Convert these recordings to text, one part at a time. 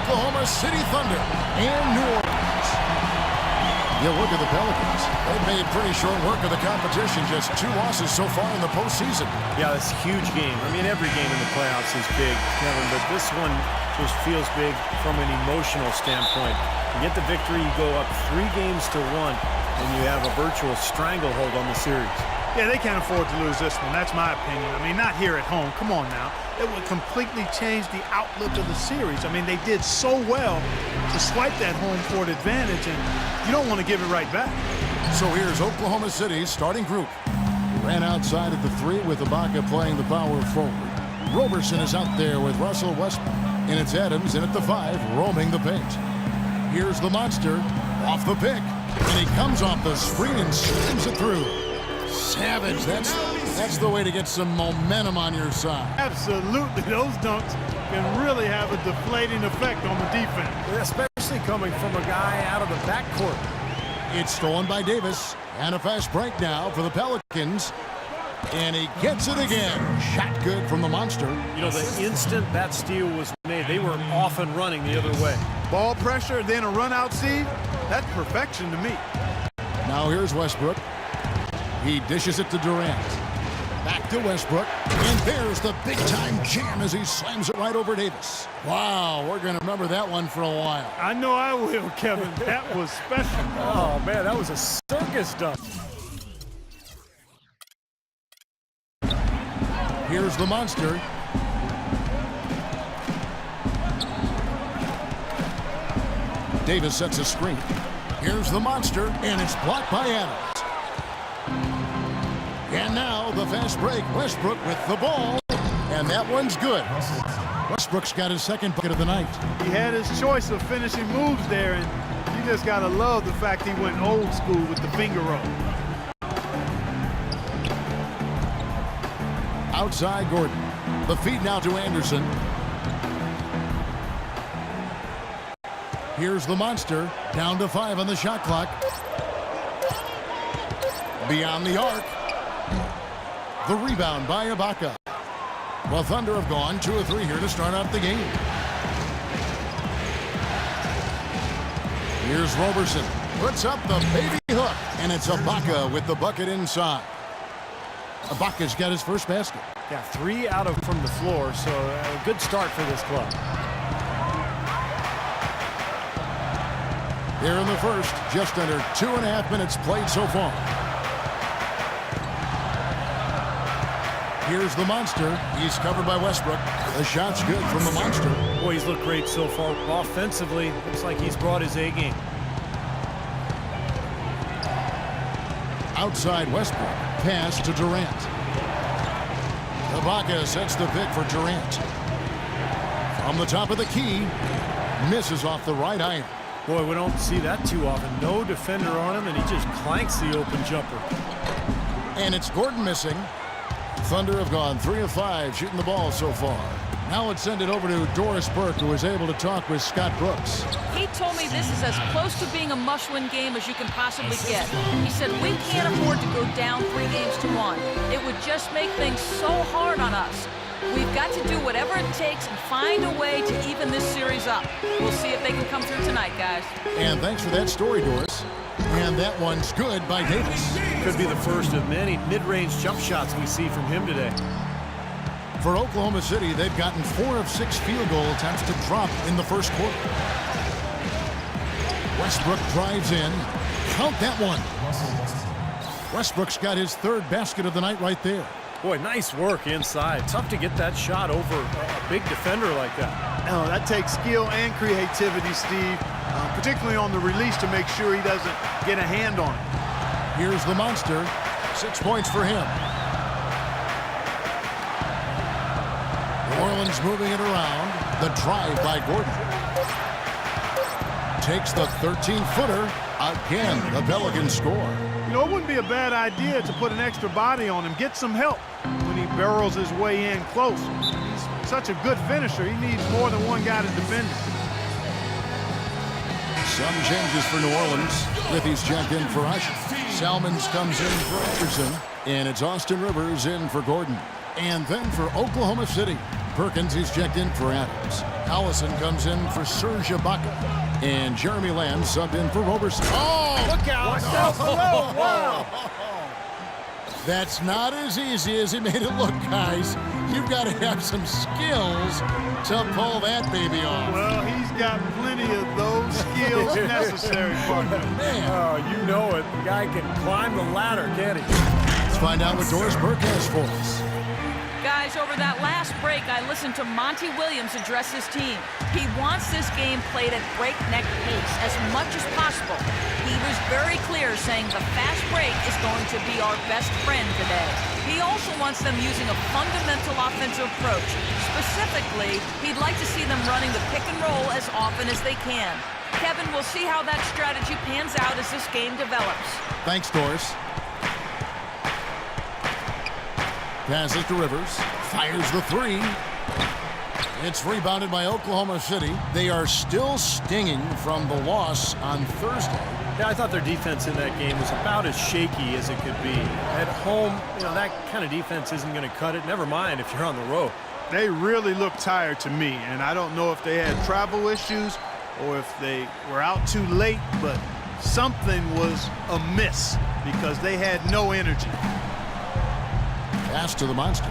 Oklahoma City Thunder and New Orleans. You look at the Pelicans. They've made pretty short work of the competition. Just 2 losses so far in the postseason. Yeah, it's a huge game. I mean, every game in the playoffs is big, Kevin, but this one just feels big from an emotional standpoint. You get the victory, you go up 3 games to 1, and you have a virtual stranglehold on the series. Yeah, they can't afford to lose this one. That's my opinion. I mean, not here at home. Come on now. It would completely change the outlook of the series. I mean, they did so well to swipe that home court advantage, and you don't want to give it right back. So here's Oklahoma City's starting group. Ran outside at the 3 with Ibaka playing the power forward. Roberson is out there with Russell Westbrook. And it's Adams in at the 5, roaming the paint. Here's the monster off the pick. And he comes off the screen and slams it through. Savage, that's the way to get some momentum on your side. Absolutely. Those dunks can really have a deflating effect on the defense. Especially coming from a guy out of the backcourt. It's stolen by Davis. And a fast break now for the Pelicans. And he gets it again. Shot good from the monster. You know, the instant that steal was made, they were off and running the other way. Ball pressure, then a run out, Steve. That's perfection to me. Now here's Westbrook. He dishes it to Durant. Back to Westbrook. And there's the big-time jam as he slams it right over Davis. Wow, we're going to remember that one for a while. I know I will, Kevin. That was special. Oh, man, that was a circus dunk. Here's the monster. Davis sets a screen. Here's the monster, and it's blocked by Adams. And now the fast break. Westbrook with the ball, and that one's good. Westbrook's got his 2nd bucket of the night. He had his choice of finishing moves there, and you just got to love the fact he went old school with the finger roll. Outside Gordon. The feed now to Anderson. Here's the monster. Down to 5 on the shot clock. Beyond the arc. The rebound by Ibaka. Well, Thunder have gone 2 of 3 here to start out the game. Here's Roberson. Puts up the baby hook. And it's Ibaka with the bucket inside. Ibaka's got his first basket. Yeah, 3 out of from the floor, so a good start for this club. Here in the first, just under 2.5 minutes played so far. Here's the monster. He's covered by Westbrook. The shot's good from the monster. Boy, he's looked great so far. Offensively, looks like he's brought his A game. Outside Westbrook. Pass to Durant. Ibaka sets the pick for Durant. From the top of the key. Misses off the right iron. Boy, we don't see that too often. No defender on him, and he just clanks the open jumper. And it's Gordon missing. Thunder have gone 3 of 5 shooting the ball so far. Now let's send it over to Doris Burke, who was able to talk with Scott Brooks. He told me this is as close to being a must-win game as you can possibly get. He said we can't afford to go down 3 games to 1. It would just make things so hard on us. We've got to do whatever it takes and find a way to even this series up. We'll see if they can come through tonight, guys. And thanks for that story, Doris. And that one's good by Davis. Could be the first of many mid-range jump shots we see from him today. For Oklahoma City, they've gotten 4 of 6 field goal attempts to drop in the first quarter. Westbrook drives in. Count that one. Westbrook's got his 3rd basket of the night right there. Boy, nice work inside. Tough to get that shot over a big defender like that. No, that takes skill and creativity, Steve, particularly on the release to make sure he doesn't get a hand on it. Here's the monster. 6 points for him. New Orleans moving it around. The drive by Gordon. Takes the 13-footer. Again, the Pelicans score. You know, it wouldn't be a bad idea to put an extra body on him, get some help when he barrels his way in close. He's such a good finisher. He needs more than one guy to defend him. Some changes for New Orleans. Liffey's checked in for Usher. Salmons comes in for Anderson. And it's Austin Rivers in for Gordon. And then for Oklahoma City, Perkins, he's checked in for Adams. Allison comes in for Serge Ibaka. And Jeremy Lamb subbed in for Roberson. Oh, Look out! Wow! that's not as easy as he made it look, guys. You've got to have some skills to pull that baby off. Well, he's got plenty of those skills necessary, partner. Man, Oh, you know it. The guy can climb the ladder, can't he? let's find out what Doris Burke has for us. Guys, over that last break, I listened to Monty Williams address his team. He wants this game played at breakneck pace as much as possible. He was very clear, saying the fast break is going to be our best friend today. He also wants them using a fundamental offensive approach. Specifically, he'd like to see them running the pick and roll as often as they can. Kevin, we'll see how that strategy pans out as this game develops. Thanks, Doris. Passes to Rivers. Fires the three. It's rebounded by Oklahoma City. They are still stinging from the loss on Thursday. Yeah, I thought their defense in that game was about as shaky as it could be. At home, that kind of defense isn't going to cut it. Never mind if you're on the road. They really look tired to me, and I don't know if they had travel issues or if they were out too late, but something was amiss because they had no energy. Pass to the Monster.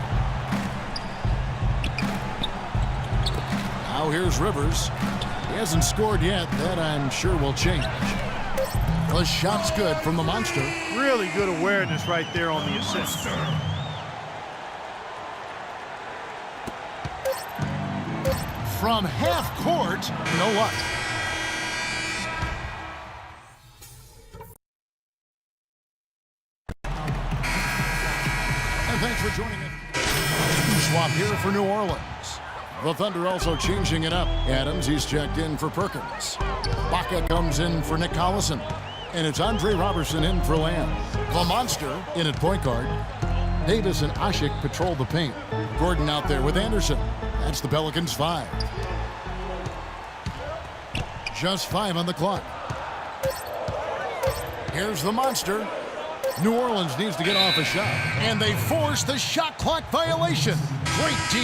Now here's Rivers. He hasn't scored yet. That, I'm sure, will change. The shot's good from the Monster. Really good awareness right there on the assist. From half court, no luck. And thanks for joining us. Swap here for New Orleans. The Thunder also changing it up. Adams, he's checked in for Perkins. Baca comes in for Nick Collison. And it's Andre Robertson in for Lamb. The Monster in at point guard. Davis and Asik patrol the paint. Gordon out there with Anderson. That's the Pelicans' 5. Just 5 on the clock. Here's the Monster. New Orleans needs to get off a shot. And they force the shot clock violation. Great D.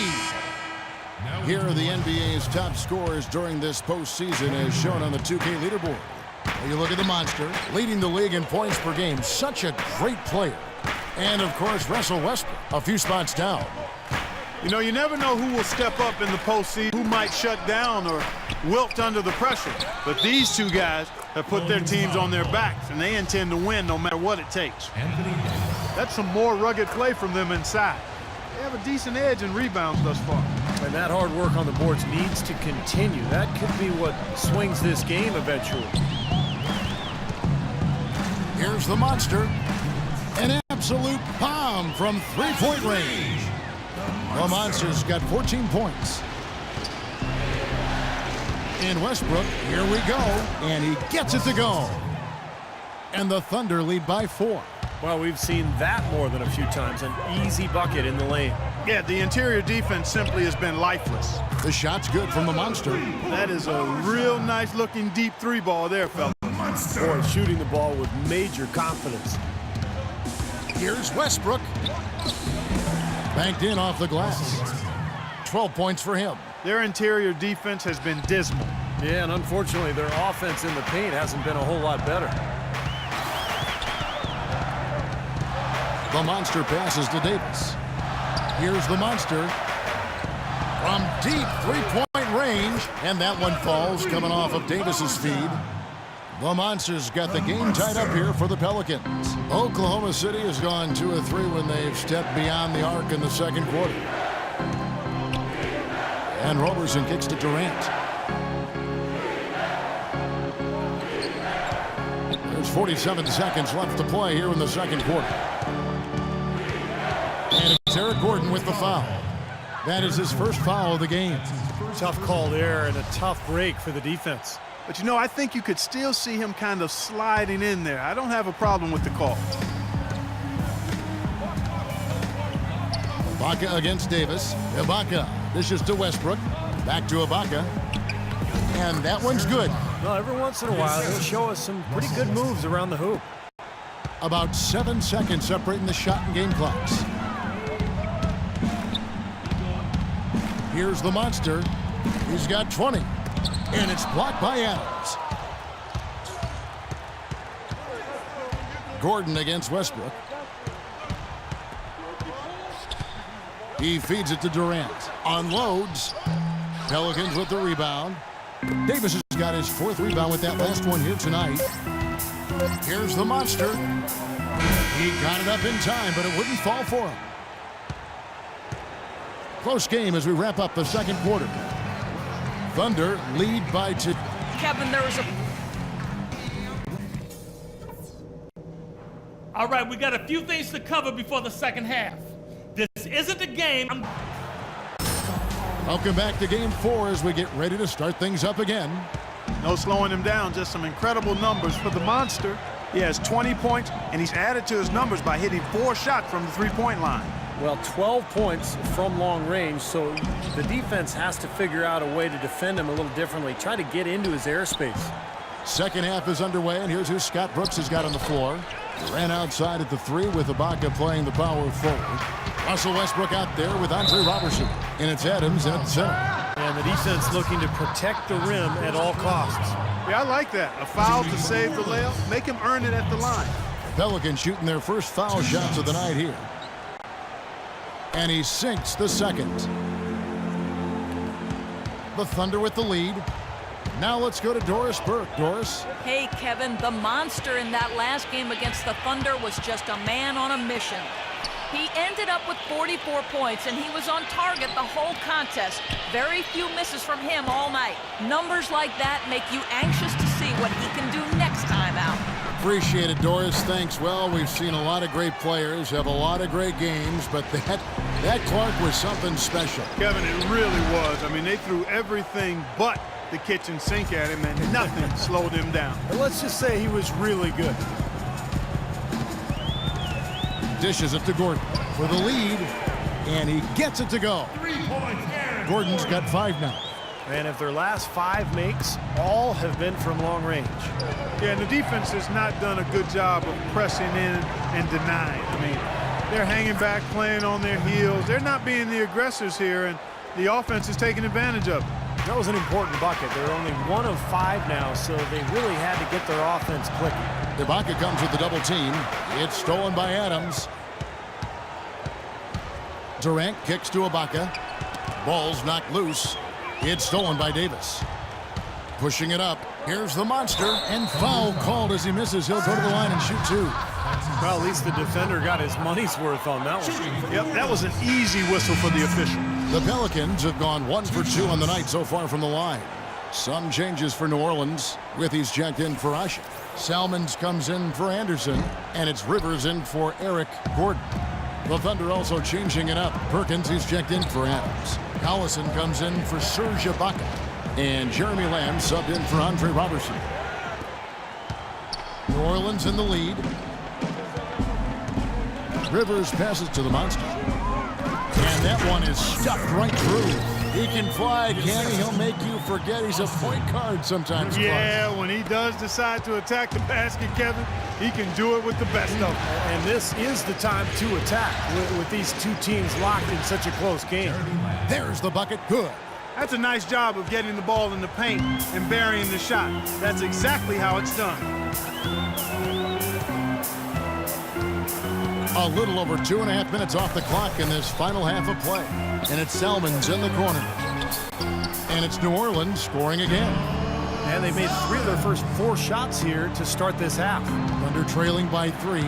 Here are the NBA's top scorers during this postseason as shown on the 2K leaderboard. You look at the Monster, leading the league in points per game. Such a great player. And, of course, Russell Westbrook, a few spots down. You know, you never know who will step up in the postseason, who might shut down or wilt under the pressure. But these two guys have put their teams on their backs, and they intend to win no matter what it takes. That's some more rugged play from them inside. They have a decent edge in rebounds thus far. And that hard work on the boards needs to continue. That could be what swings this game eventually. Here's the Monster. An absolute bomb from three-point range. The Monster's got 14 points. And Westbrook, here we go. And he gets it to go. And the Thunder lead by 4. Well, we've seen that more than a few times. An easy bucket in the lane. Yeah, the interior defense simply has been lifeless. The shot's good from the Monster. That is a real nice-looking deep three ball there, fella. Boy, shooting the ball with major confidence. Here's Westbrook. Banked in off the glass. 12 points for him. Their interior defense has been dismal. Yeah, and unfortunately, their offense in the paint hasn't been a whole lot better. The Monster passes to Davis. Here's the Monster. From deep three-point range. And that one falls coming off of Davis's feed. The Monsters got the game tied up here for the Pelicans. Oklahoma City has gone 2 of 3 when they've stepped beyond the arc in the second quarter. And Roberson kicks to Durant. There's 47 seconds left to play here in the second quarter. And it's Eric Gordon with the foul. That is his first foul of the game. Tough call there and a tough break for the defense. But, you know, I think you could still see him kind of sliding in there. I don't have a problem with the call. Ibaka against Davis. Ibaka dishes to Westbrook. Back to Ibaka. And that one's good. Well, every once in a while, he'll show us some pretty good moves around the hoop. About 7 seconds separating the shot and game clocks. Here's the monster. He's got 20. And it's blocked by Adams. Gordon against Westbrook. He feeds it to Durant. Unloads. Pelicans with the rebound. Davis has got his 4th rebound with that last one here tonight. Here's the monster. He got it up in time, but it wouldn't fall for him. Close game as we wrap up the second quarter. Thunder lead by 2. Kevin, there was a... All right, we got a few things to cover before the second half. This isn't a game. Welcome back to game 4 as we get ready to start things up again. No slowing him down, just some incredible numbers for the monster. He has 20 points, and he's added to his numbers by hitting 4 shots from the three-point line. Well, 12 points from long range, so the defense has to figure out a way to defend him a little differently, try to get into his airspace. Second half is underway, and here's who Scott Brooks has got on the floor. Ran outside at the 3 with Ibaka playing the power forward. Russell Westbrook out there with Andre Robertson. And it's Adams in at the center. And the defense looking to protect the rim at all costs. Yeah, I like that. A foul to save the layup. Make him earn it at the line. Pelicans shooting their first foul shots of the night here. And he sinks the second. The Thunder with the lead. Now let's go to Doris Burke. Doris. Hey, Kevin, the monster in that last game against the Thunder was just a man on a mission. He ended up with 44 points, and he was on target the whole contest. Very few misses from him all night. Numbers like that make you anxious to see what he can do next time out. Appreciate it, Doris. Thanks. Well, we've seen a lot of great players have a lot of great games, but that Clark was something special. Kevin, it really was. I mean, they threw everything but the kitchen sink at him, and nothing slowed him down. But let's just say he was really good. Dishes it to Gordon for the lead, and he gets it to go. Gordon's got 5 now. And if their last 5 makes, all have been from long range. Yeah, and the defense has not done a good job of pressing in and denying. I mean, they're hanging back, playing on their heels. They're not being the aggressors here, and the offense is taking advantage of it. That was an important bucket. They're only 1 of 5 now, so they really had to get their offense clicking. Ibaka comes with the double team. It's stolen by Adams. Durant kicks to Ibaka. Ball's knocked loose. It's stolen by Davis. Pushing it up. Here's the monster. And foul called as he misses. He'll go to the line and shoot 2. Well, at least the defender got his money's worth on that one. Yep, that was an easy whistle for the official. The Pelicans have gone 1 for 2 on the night so far from the line. Some changes for New Orleans. Withy's checked in for Asha. Salmons comes in for Anderson. And it's Rivers in for Eric Gordon. The Thunder also changing it up. Perkins, he's checked in for Adams. Collison comes in for Serge Ibaka. And Jeremy Lamb subbed in for Andre Robertson. New Orleans in the lead. Rivers passes to the monster. And that one is stuffed right through. He can fly, can he? He'll make you forget he's a point guard sometimes. Yeah, when he does decide to attack the basket, Kevin, he can do it with the best of them. And this is the time to attack with these 2 teams locked in such a close game. There's the bucket. Good. That's a nice job of getting the ball in the paint and burying the shot. That's exactly how it's done. A little over 2.5 minutes off the clock in this final half of play. And it's Salmons in the corner. And it's New Orleans scoring again. And they made 3 of their first 4 shots here to start this half. Thunder trailing by 3.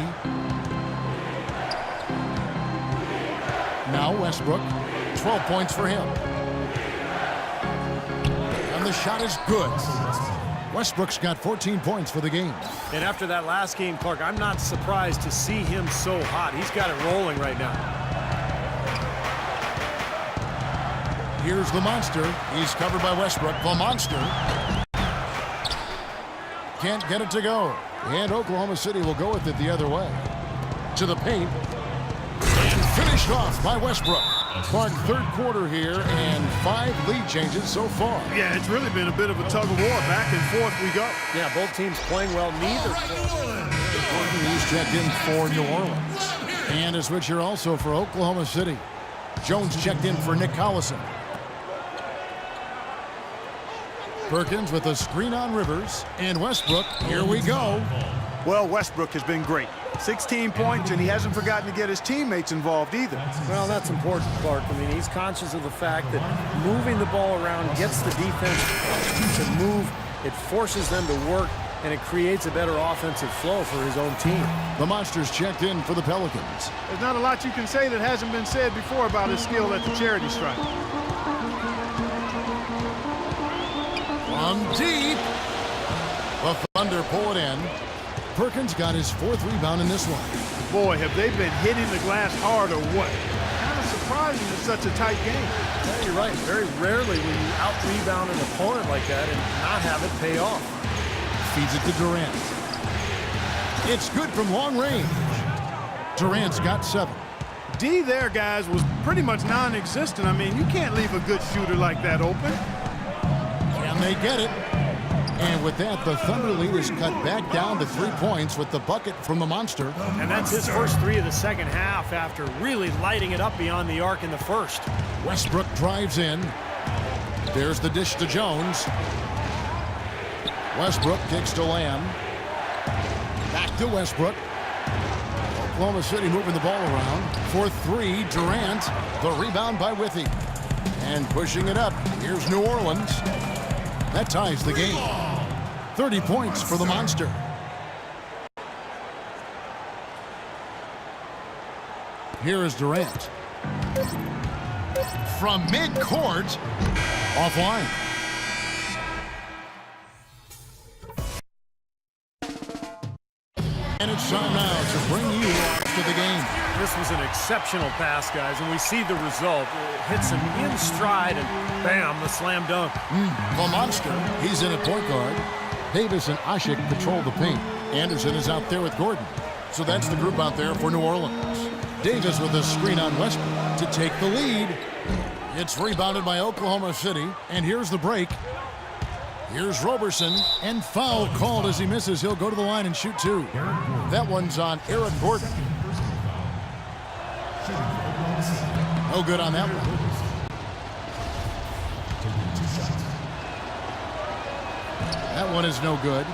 Now Westbrook, 12 points for him. And the shot is good. Westbrook's got 14 points for the game. And after that last game, Clark, I'm not surprised to see him so hot. He's got it rolling right now. Here's the monster. He's covered by Westbrook. The monster can't get it to go. And Oklahoma City will go with it the other way. To the paint. And finished off by Westbrook. Clark, third quarter here, and 5 lead changes so far. Yeah, it's really been a bit of a tug of war. Back and forth we go. Yeah, both teams playing well. Neither. Gordon, who's checked in for New Orleans. And a switch here also for Oklahoma City. Jones checked in for Nick Collison. Perkins with a screen on Rivers. And Westbrook, here we go. Well, Westbrook has been great. 16 points, and he hasn't forgotten to get his teammates involved either. Well, that's important, Clark. I mean, he's conscious of the fact that moving the ball around gets the defense to move. It forces them to work, and it creates a better offensive flow for his own team. The Monsters checked in for the Pelicans. There's not a lot you can say that hasn't been said before about his skill at the charity stripe. From deep. The Thunder pull it in. Perkins got his 4th rebound in this one. Boy, have they been hitting the glass hard or what? Kind of surprising in such a tight game. Yeah, you're right. Very rarely will you out-rebound an opponent like that and not have it pay off. Feeds it to Durant. It's good from long range. Durant's got 7. D there, guys, was pretty much non-existent. I mean, you can't leave a good shooter like that open. Can they get it? And with that, the Thunder lead is cut back down to 3 points with the bucket from the Monster. And that's his first 3 of the second half after really lighting it up beyond the arc in the first. Westbrook drives in. There's the dish to Jones. Westbrook kicks to Lamb. Back to Westbrook. Oklahoma City moving the ball around. For 3, Durant. The rebound by Withy. And pushing it up, here's New Orleans. That ties the game. 30 points for the Monster. Here is Durant. From midcourt. Offline. And it's time now to bring you to the game. This was an exceptional pass, guys, and we see the result. It hits him in stride, and bam, the slam dunk. The Monster, he's in at point guard. Davis and Asik patrol the paint. Anderson is out there with Gordon. So that's the group out there for New Orleans. Davis with a screen on Westbrook to take the lead. It's rebounded by Oklahoma City, and here's the break. Here's Roberson, and foul called as he misses. He'll go to the line and shoot 2. That one's on Eric Gordon. No good on that one. That one is no good.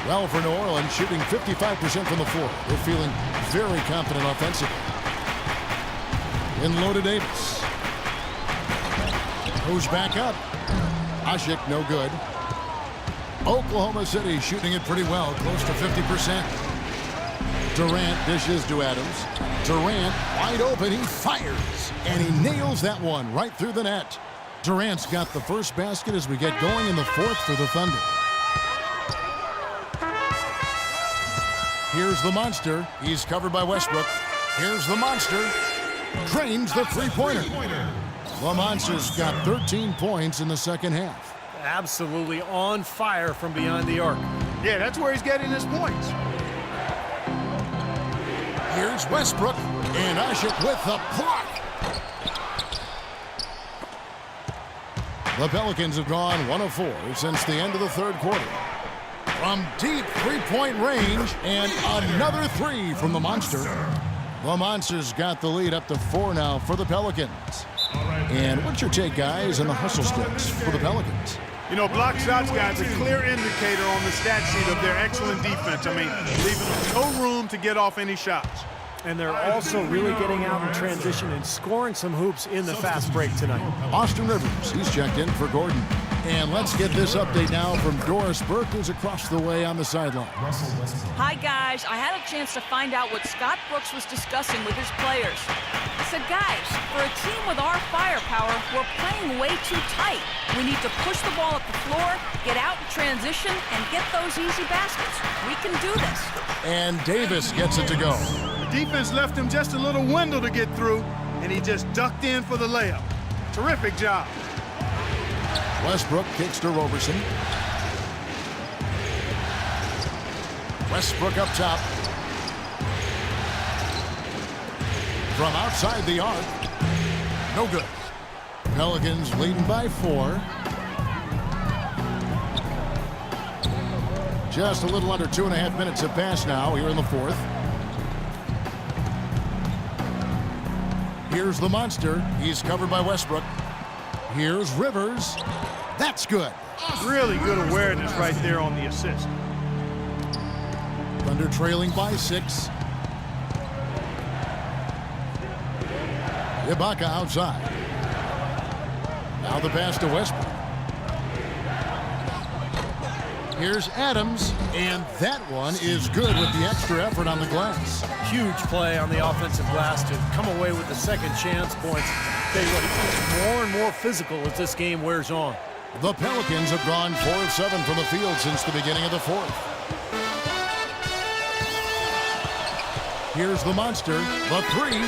Well, for New Orleans, shooting 55% from the floor. They're feeling very confident offensively. In low to Davis. Goes back up. Asik, no good. Oklahoma City shooting it pretty well, close to 50%. Durant dishes to Adams. Durant wide open, he fires, and he nails that one right through the net. Durant's got the first basket as we get going in the 4th for the Thunder. Here's the Monster. He's covered by Westbrook. Here's the Monster. Drains the three-pointer. The Monster's got 13 points in the second half. Absolutely on fire from behind the arc. Yeah, that's where he's getting his points. Here's Westbrook, and Asik with the block. The Pelicans have gone 1 of 4 since the end of the 3rd quarter. From deep 3-point range, and another 3 from the Monster. The Monster's got the lead up to 4 now for the Pelicans. And what's your take, guys, on the hustle sticks for the Pelicans? You know, block shots, guys, a clear indicator on the stat sheet of their excellent defense. I mean, leaving them no room to get off any shots. And they're also really getting out in transition and scoring some hoops in the fast break tonight. Austin Rivers, he's checked in for Gordon. And let's get this update now from Doris Burke, who's across the way on the sideline. Hi, guys. I had a chance to find out what Scott Brooks was discussing with his players. He said, guys, for a team with our firepower, we're playing way too tight. We need to push the ball up the floor, get out in transition, and get those easy baskets. We can do this. And Davis gets it to go. The defense left him just a little window to get through, and he just ducked in for the layup. Terrific job. Westbrook kicks to Roberson. Westbrook up top. From outside the arc. No good. Pelicans leading by 4. Just a little under 2.5 minutes have passed now here in the 4th. Here's the Monster. He's covered by Westbrook. Here's Rivers. That's good. Really good awareness right there on the assist. Thunder trailing by 6. Ibaka outside. Now the pass to Westbrook. Here's Adams, and that one is good with the extra effort on the glass. Huge play on the offensive glass to come away with the second chance points. Tell you what, it gets more and more physical as this game wears on. The Pelicans have gone 4 of 7 from the field since the beginning of the fourth. Here's the monster, the 3.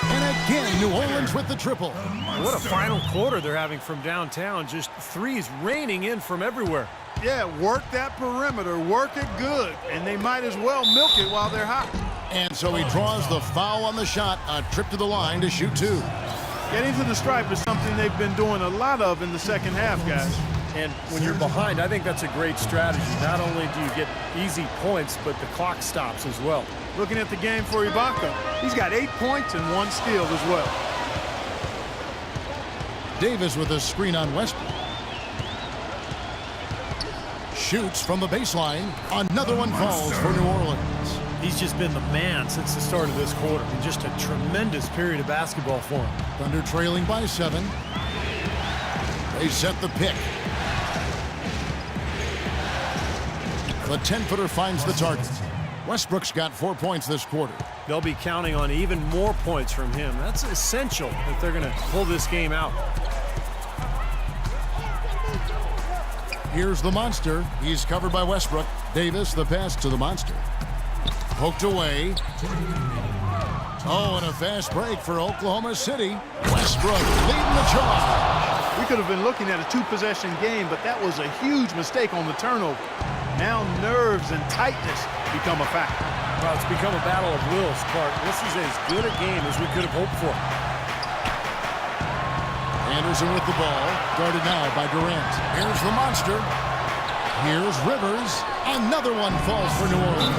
And again, New Orleans with the triple. What a final quarter they're having from downtown. Just threes raining in from everywhere. Yeah, work that perimeter, work it good, and they might as well milk it while they're hot. And so he draws the foul on the shot, a trip to the line to shoot 2. Getting to the stripe is something they've been doing a lot of in the second half, guys. And when you're behind, I think that's a great strategy. Not only do you get easy points, but the clock stops as well. Looking at the game for Ibaka, he's got 8 points and 1 steal as well. Davis with a screen on Westbrook. Shoots from the baseline. Another one falls for New Orleans. He's just been the man since the start of this quarter. And just a tremendous period of basketball for him. Thunder trailing by 7. They set the pick. The 10-footer finds the target. Westbrook's got 4 points this quarter. They'll be counting on even more points from him. That's essential if they're going to pull this game out. Here's the monster. He's covered by Westbrook. Davis, the pass to the monster. Poked away. Oh, and a fast break for Oklahoma City. Westbrook leading the charge. We could have been looking at a 2-possession game, but that was a huge mistake on the turnover. Now nerves and tightness become a factor. Well, it's become a battle of wills, Clark. This is as good a game as we could have hoped for. Anderson with the ball, guarded now by Durant. Here's the monster. Here's Rivers. Another one falls for New Orleans.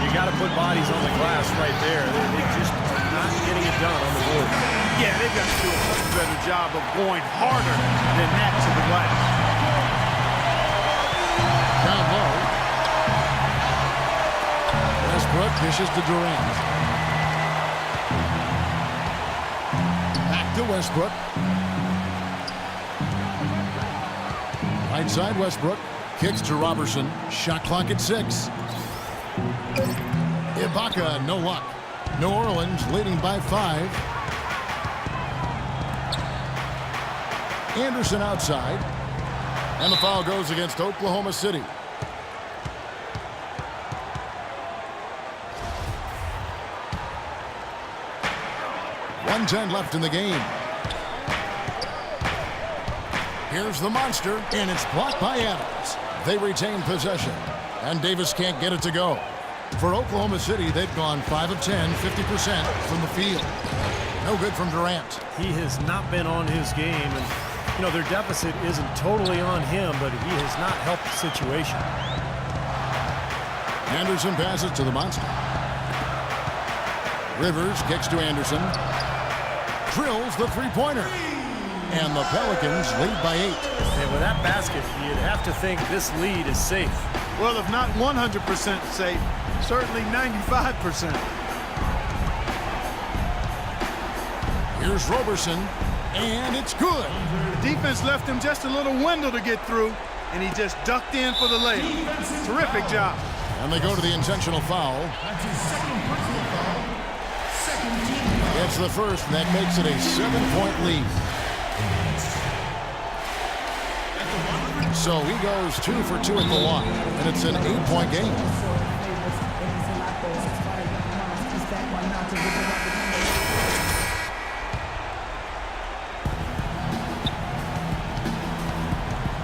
You got to put bodies on the glass right there. They're just not getting it done on the board. Yeah, they've got to do a much better job of going harder than that to the glass. Down low. Westbrook dishes to Durant. Back to Westbrook. Right side Westbrook. Kicks to Robertson. Shot clock at 6. Ibaka, no luck. New Orleans leading by 5. Anderson outside. And the foul goes against Oklahoma City. .110 left in the game. Here's the monster, and it's blocked by Adams. They retain possession, and Davis can't get it to go. For Oklahoma City, they've gone 5 of 10, 50% from the field. No good from Durant. He has not been on his game, and you know, their deficit isn't totally on him, but he has not helped the situation. Anderson passes to the monster. Rivers kicks to Anderson. Drills the three-pointer. And the Pelicans lead by 8. And with that basket, you'd have to think this lead is safe. Well, if not 100% safe, certainly 95%. Here's Robertson, and it's good. The defense left him just a little window to get through, and he just ducked in for the layup. Terrific job. And they go to the intentional foul. It's the first, and that makes it a 7-point lead. So he goes 2 for 2 at the line, and it's an 8-point game.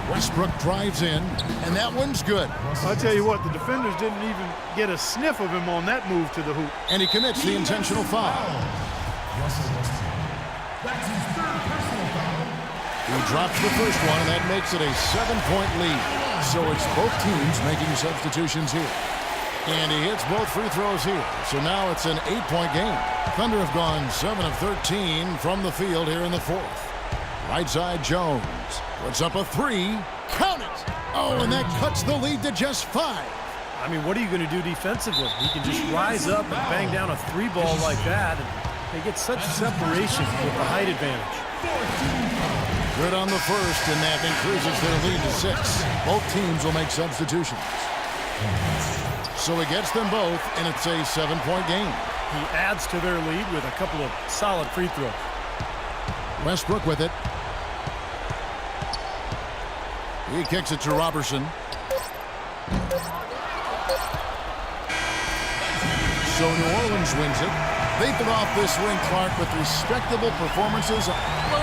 Westbrook drives in, and that one's good. I'll tell you what, the defenders didn't even get a sniff of him on that move to the hoop. And he commits the intentional foul. He drops the first one, and that makes it a 7-point lead. So it's both teams making substitutions here. And he hits both free throws here. So now it's an 8-point game. Thunder have gone 7 of 13 from the field here in the fourth. Right side, Jones puts up a three. Count it. Oh, and that cuts the lead to just 5. I mean, what are you going to do defensively? He can just rise up and bang down a 3-ball like that. And they get such separation with the height advantage. Good on the first, and that increases their lead to 6. Both teams will make substitutions. So he gets them both, and it's a 7-point game. He adds to their lead with a couple of solid free throws. Westbrook with it. He kicks it to Robertson. So New Orleans wins it. They throw off this ring, Clark, with respectable performances. Well,